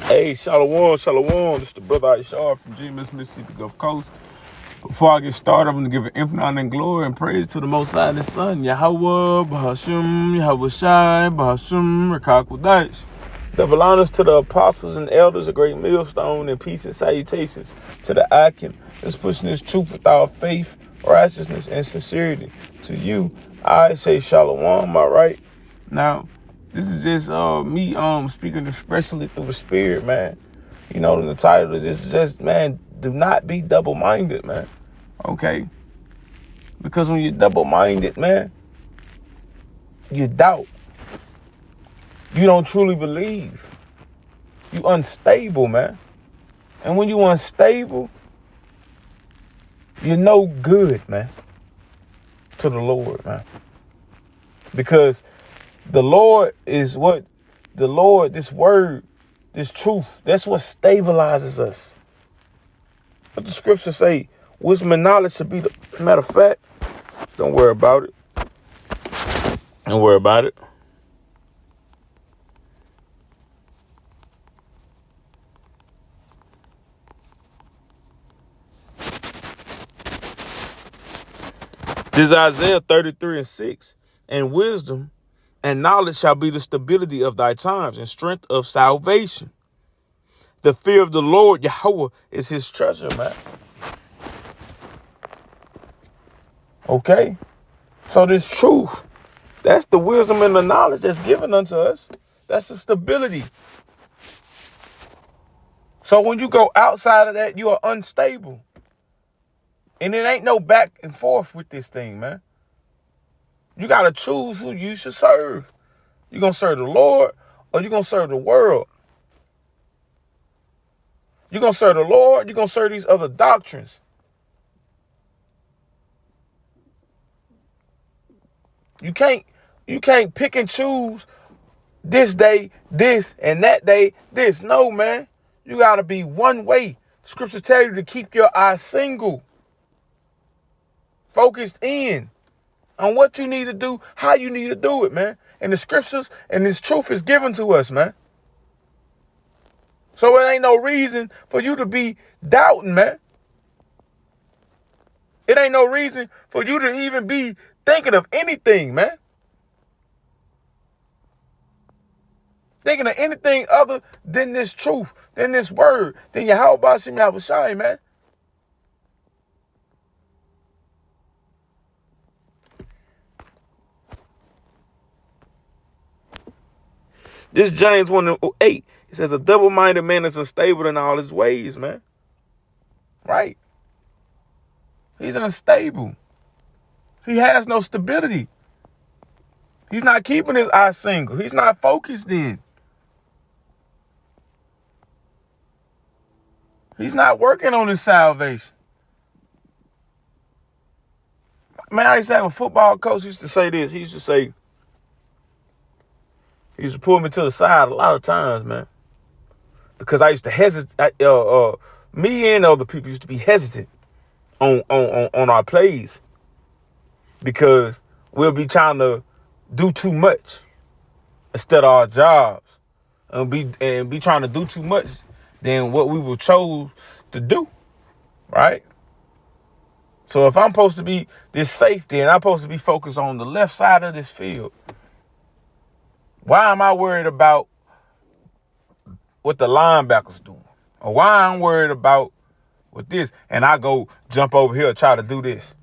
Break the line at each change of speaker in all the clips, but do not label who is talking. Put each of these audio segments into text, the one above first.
Hey, Shalom, Shalom. This is the brother Ishar from GMS Mississippi Gulf Coast. Before I get started, I'm going to give an infinite honor and glory and praise to the Most High and His Son, Yahweh, Bahashim, Yahweh Shai, Bahashim, Rakakwadash. Double honors to the apostles and elders, a great millstone, and peace and salutations to the Akim that's pushing this truth without faith, righteousness, and sincerity. To you, I say Shalom, my right. Now, this is just me speaking expressly through the spirit, man. You know, the title of this is just, man, do not be double-minded, man. Okay? Because when you're double-minded, man, you doubt. You don't truly believe. You unstable, man. And when you unstable, you're no good, man, to the Lord, man. Because the Lord is what, the Lord, this word, this truth, that's what stabilizes us. What the scriptures say, wisdom and knowledge should be the matter of fact. Don't worry about it. Don't worry about it. This is Isaiah 33:6. And wisdom and knowledge shall be the stability of thy times and strength of salvation. The fear of the Lord, Yahweh, is his treasure, man. Okay? So this truth, that's the wisdom and the knowledge that's given unto us. That's the stability. So when you go outside of that, you are unstable. And it ain't no back and forth with this thing, man. You got to choose who you should serve. You going to serve the Lord or you going to serve the world? You going to serve the Lord, you going to serve these other doctrines. You can't pick and choose this day, this, and that day, this. No, man. You got to be one way. Scripture tell you to keep your eyes single. Focused in on what you need to do, how you need to do it, man. And the scriptures and this truth is given to us, man. So it ain't no reason for you to be doubting, man. It ain't no reason for you to even be thinking of anything, man. Thinking of anything other than this truth, than this word, than Yahweh Bashim Yahweh Shai, man. This James 1:8, it says a double-minded man is unstable in all his ways, man. Right? He's unstable. He has no stability. He's not keeping his eyes single. He's not focused in. He's not working on his salvation. Man, I used to have a football coach who used to say this. He used to pull me to the side a lot of times, man. Because I used to hesitate. Me and other people used to be hesitant on our plays. Because we'll be trying to do too much instead of our jobs. And be trying to do too much than what we were chose to do. Right? So if I'm supposed to be this safety and I'm supposed to be focused on the left side of this field, why am I worried about what the linebackers doing? Or why I'm worried about what this? And I go jump over here and try to do this.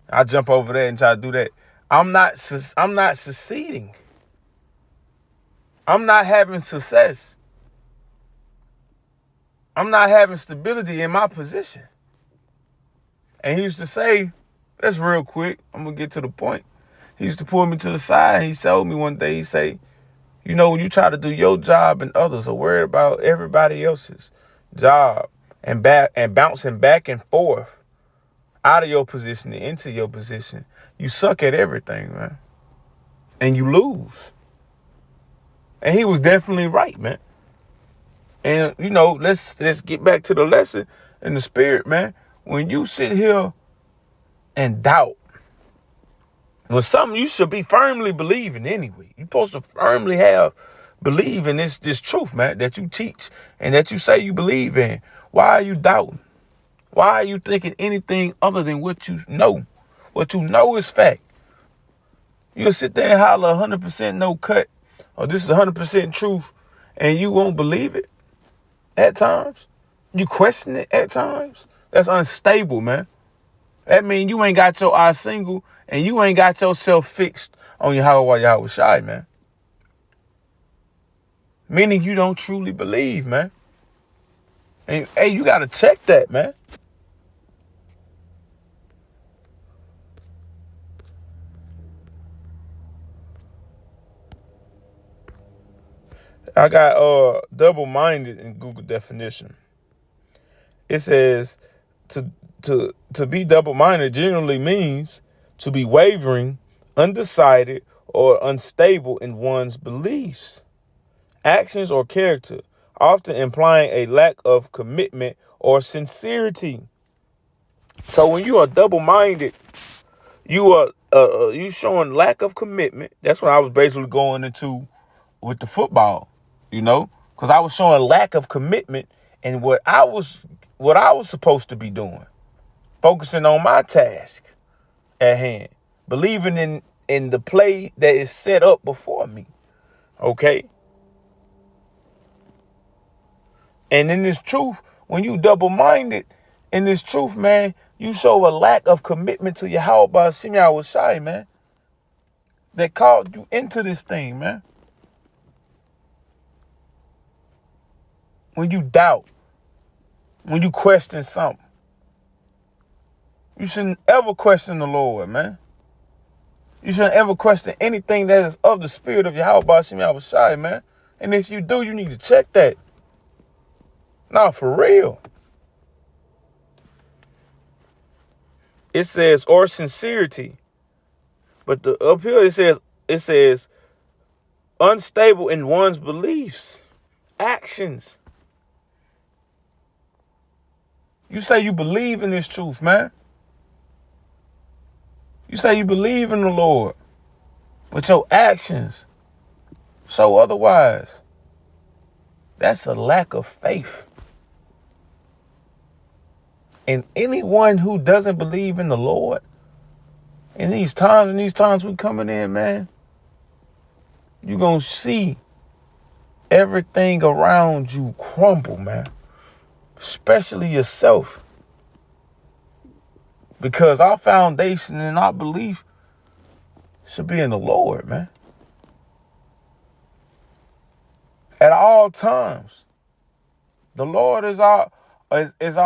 I jump over there and try to do that. I'm not succeeding. I'm not having success. I'm not having stability in my position. And he used to say, that's real quick, I'm going to get to the point. He used to pull me to the side and he told me one day, he say, you know, when you try to do your job and others are worried about everybody else's job and bouncing back and forth out of your position and into your position, you suck at everything, man. And you lose. And he was definitely right, man. And, you know, let's get back to the lesson in the spirit, man. When you sit here and doubt, when something you should be firmly believing anyway, you're supposed to firmly have believe in this truth, man, that you teach and that you say you believe in? Why are you doubting? Why are you thinking anything other than what you know? What you know is fact. You'll sit there and holler 100% no cut, or this is 100% truth, and you won't believe it at times. You question it at times. That's unstable, man. That means you ain't got your eye single and you ain't got yourself fixed on your Yahweh Shai, man. Meaning you don't truly believe, man. And hey, you got to check that, man. I got double-minded in Google definition. It says to be double-minded generally means to be wavering, undecided, or unstable in one's beliefs, actions, or character, often implying a lack of commitment or sincerity. So when you are double-minded, you are you showing lack of commitment. That's what I was basically going into with the football, because I was showing lack of commitment in what I was supposed to be doing, focusing on my task at hand, believing in the play that is set up before me. Okay. And in this truth, when you double-minded in this truth, man, you show a lack of commitment to Yahweh Shai, man, that called you into this thing, man. When you doubt, when you question something, you shouldn't ever question the Lord, man. You shouldn't ever question anything that is of the spirit of Yahweh Shai, man. And if you do, you need to check that. No, for real. It says, or sincerity. But up here it says unstable in one's beliefs, actions. You say you believe in this truth, man. You say you believe in the Lord, but your actions show otherwise. That's a lack of faith. And anyone who doesn't believe in the Lord, in these times we coming in, man, you're going to see everything around you crumble, man. Especially yourself. Because our foundation and our belief should be in the Lord, man. At all times. The Lord is our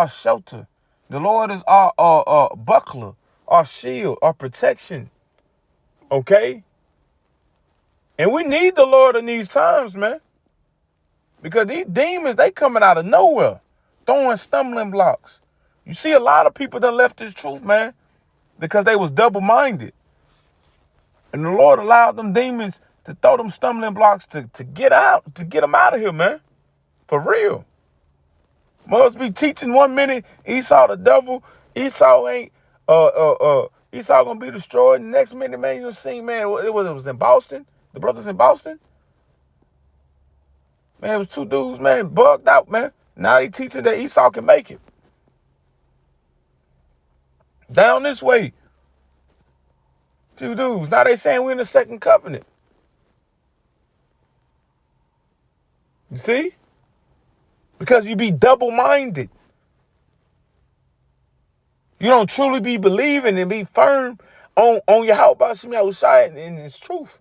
shelter. The Lord is our buckler, our shield, our protection. Okay? And we need the Lord in these times, man. Because these demons, they coming out of nowhere, throwing stumbling blocks. You see a lot of people that left this truth, man, because they was double-minded. And the Lord allowed them demons to throw them stumbling blocks to get them out of here, man. For real. Must be teaching 1 minute Esau the devil. Esau ain't Esau gonna be destroyed. The next minute, man, you'll see, man, it was in Boston. The brothers in Boston. Man, it was 2 dudes, man, bugged out, man. Now they teaching that Esau can make it. Down this way. 2 dudes. Now they saying we're in the second covenant. You see? Because you be double-minded. You don't truly be believing and be firm on Yahweh Shai and his truth.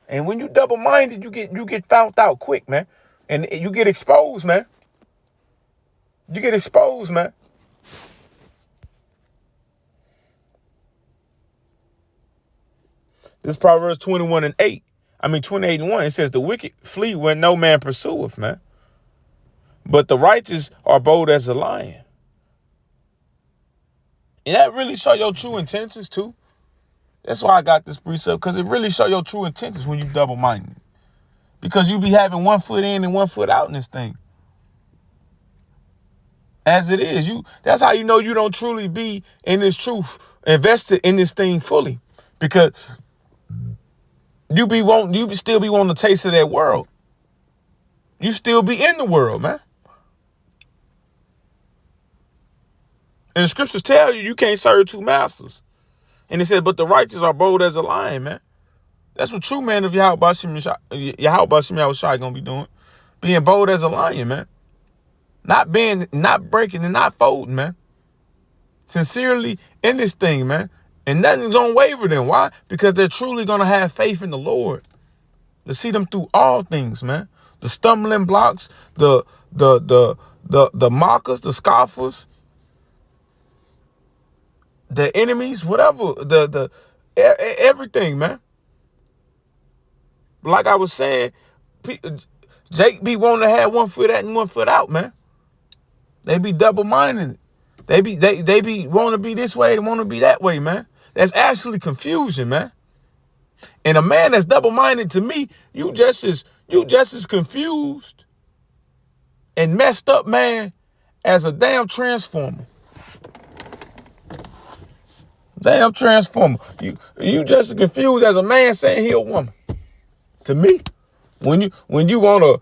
And when you double-minded, you get found out quick, man. And you get exposed, man. You get exposed, man. This Proverbs 28:1. It says, the wicked flee when no man pursueth, man. But the righteous are bold as a lion. And that really show your true intentions, too. That's why I got this precept, because it really show your true intentions when you double-minded. Because you be having 1 foot in and 1 foot out in this thing. As it is. That's how you know you don't truly be in this truth, invested in this thing fully. Because you still be wanting to taste of that world. You still be in the world, man. And the scriptures tell you can't serve two masters. And it said, but the righteous are bold as a lion, man. That's what true man of Yahweh Shai gonna be doing. Being bold as a lion, man. Not breaking and not folding, man. Sincerely in this thing, man. And nothing's gonna waver them. Why? Because they're truly gonna have faith in the Lord. To see them through all things, man. The stumbling blocks, the mockers, the scoffers, the enemies, whatever, everything, man. Like I was saying, Jake be wanting to have 1 foot out and 1 foot out, man. They be double-minded. They be want to be this way, they want to be that way, man. That's actually confusion, man. And a man that's double-minded, to me, you just as confused and messed up, man, as a damn transformer. Damn transformer. You just as confused as a man saying he a woman. To me, when you want to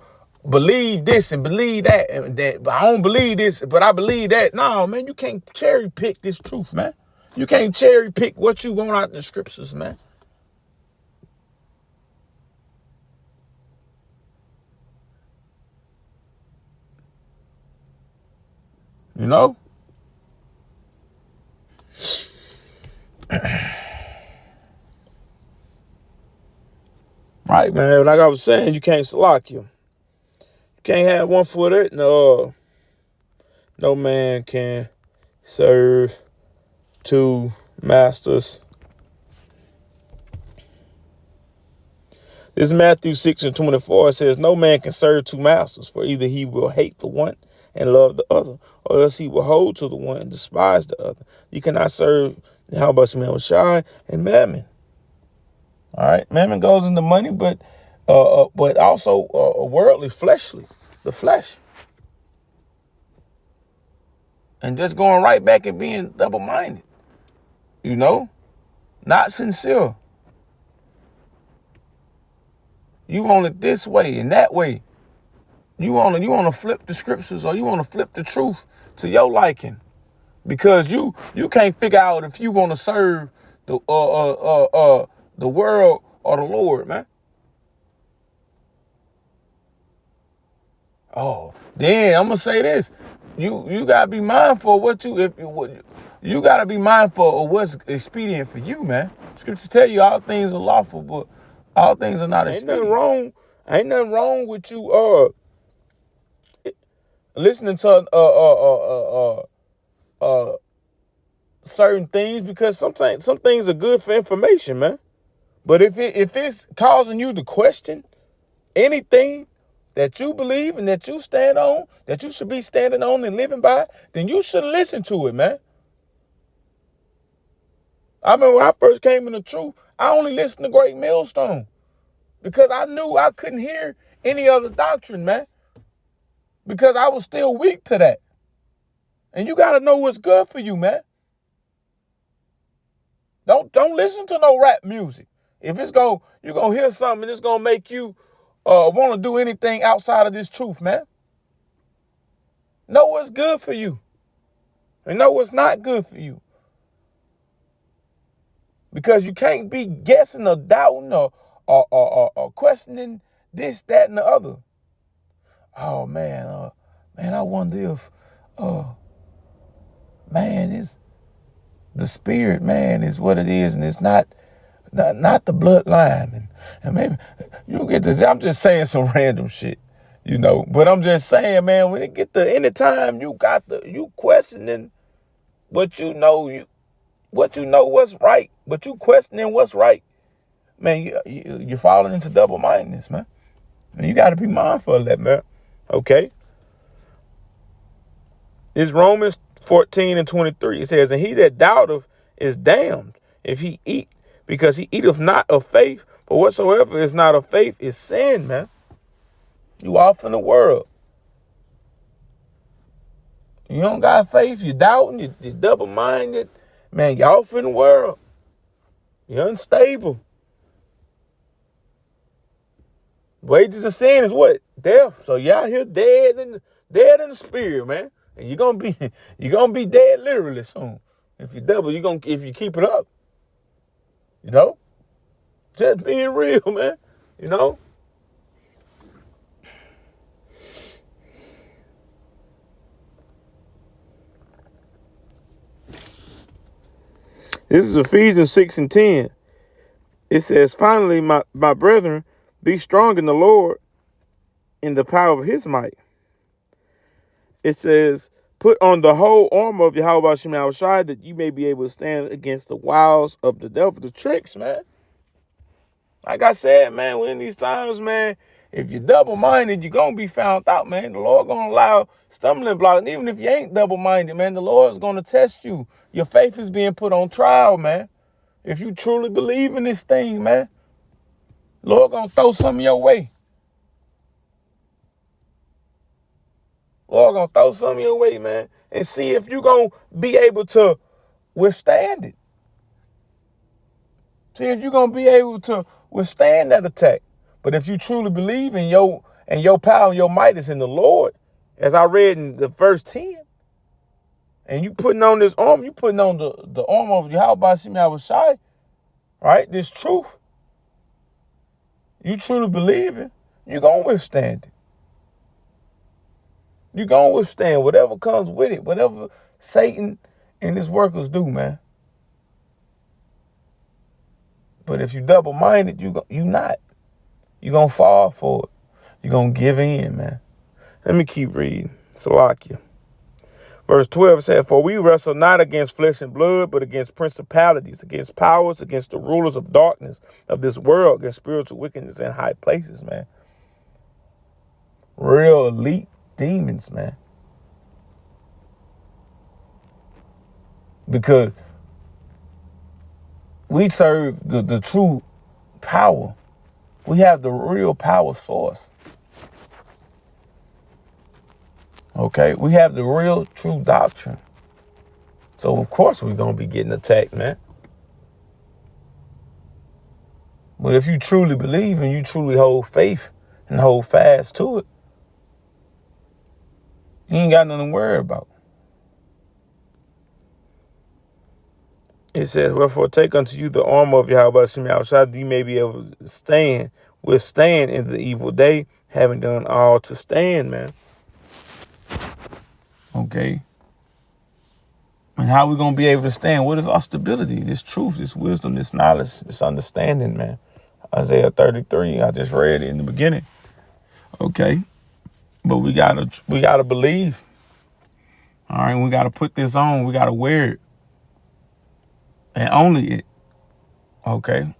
believe this and believe that, and that, but I don't believe this, but I believe that. No, man, you can't cherry pick this truth, man. You can't cherry pick what you want out of the scriptures, man. You know? Right, man. Like I was saying, you can't slack you. You can't have 1 foot it. No man can serve two masters. This Matthew 6:24 says, no man can serve two masters, for either he will hate the one and love the other, or else he will hold to the one and despise the other. You cannot serve Yahweh Shai and Mammon. All right, Mammon goes into money, but also worldly, fleshly, the flesh. And just going right back and being double-minded, you know, not sincere. You want it this way and that way. You want to flip the scriptures, or you want to flip the truth to your liking, because you can't figure out if you want to serve the world or the Lord, man. Oh, then I'm gonna say this: you gotta be mindful of you gotta be mindful of what's expedient for you, man. Scriptures tell you all things are lawful, but all things are not expedient. Ain't nothing wrong with you listening to certain things, because some things are good for information, man. But if it's causing you to question anything that you believe and that you stand on, that you should be standing on and living by, then you should listen to it, man. I remember when I first came in the truth, I only listened to Great Millstone, because I knew I couldn't hear any other doctrine, man, because I was still weak to that. And you got to know what's good for you, man. Don't listen to no rap music. If you're going to hear something that's going to make you want to do anything outside of this truth, man. Know what's good for you and know what's not good for you. Because you can't be guessing or doubting or questioning this, that, and the other. Oh, man, I wonder if, man, it's the spirit, man, is what it is, and it's not the bloodline. And maybe you get this. I'm just saying some random shit, you know. But I'm just saying, man, when it get to any time you questioning what you know what's right, but you questioning what's right, man, you're falling into double-mindedness, man. And you got to be mindful of that, man. Okay. It's Romans 14:23. It says, and he that doubteth is damned if he eat, because he eateth not of faith, but whatsoever is not of faith is sin, man. You off in the world. You don't got faith, you doubting, you're double-minded. Man, you off in the world. You're unstable. Wages of sin is what? Death. So y'all here dead in the spirit, man. And you're gonna be dead literally soon. If you double, if you keep it up. You know? Just being real, man. You know? This is Ephesians 6:10. It says, finally, my brethren, be strong in the Lord in the power of his might. It says, put on the whole armor of Yahweh Shema Shai, that you may be able to stand against the wiles of the devil, the tricks, man. Like I said, man, we're in these times, man, if you're double-minded, you're going to be found out, man. The Lord going to allow stumbling blocks. And even if you ain't double-minded, man, the Lord's going to test you. Your faith is being put on trial, man. If you truly believe in this thing, man, Lord going to throw something your way. Lord going to throw something your way, man, and see if you're going to be able to withstand it. See if you're going to be able to withstand that attack. But if you truly believe in your power and your might is in the Lord, as I read in the verse 10, and you putting on this armor, you putting on the armor of Yahweh Shema Shai, right? This truth. You truly believe it, you're going to withstand it. You're going to withstand whatever comes with it, whatever Satan and his workers do, man. But if you double-minded, you not. You're going to fall for it. You're going to give in, man. Let me keep reading. Salakia. Verse 12 says, for we wrestle not against flesh and blood, but against principalities, against powers, against the rulers of darkness of this world, against spiritual wickedness in high places, man. Real elite demons, man. Because we serve the true power. We have the real power source. Okay? We have the real true doctrine. So, of course, we're going to be getting attacked, man. But if you truly believe and you truly hold faith and hold fast to it, you ain't got nothing to worry about. It says, wherefore take unto you the armor of Yahweh Shema Shai, that you may be able to withstand in the evil day, having done all to stand, man. Okay. And how we going to be able to stand? What is our stability? This truth, this wisdom, this knowledge, this understanding, man. Isaiah 33, I just read it in the beginning. Okay. But we gotta believe. All right, we gotta put this on. We gotta wear it. And only it. Okay.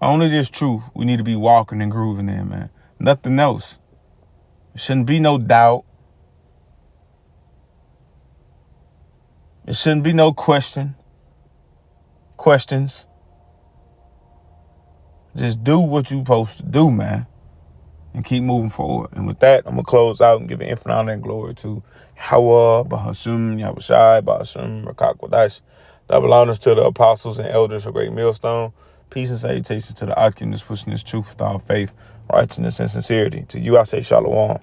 Only this truth we need to be walking and grooving in, man. Nothing else. There shouldn't be no doubt. There shouldn't be no questions. Just do what you're supposed to do, man. And keep moving forward. And with that, I'm going to close out and give infinite honor and glory to Yahweh, Bahashim, Yahushai, Bahashim, Rakak Wadash. Double honors to the apostles and elders of Great Millstone. Peace and salutations to the occupants pushing this truth with all faith, righteousness, and sincerity. To you, I say shalom.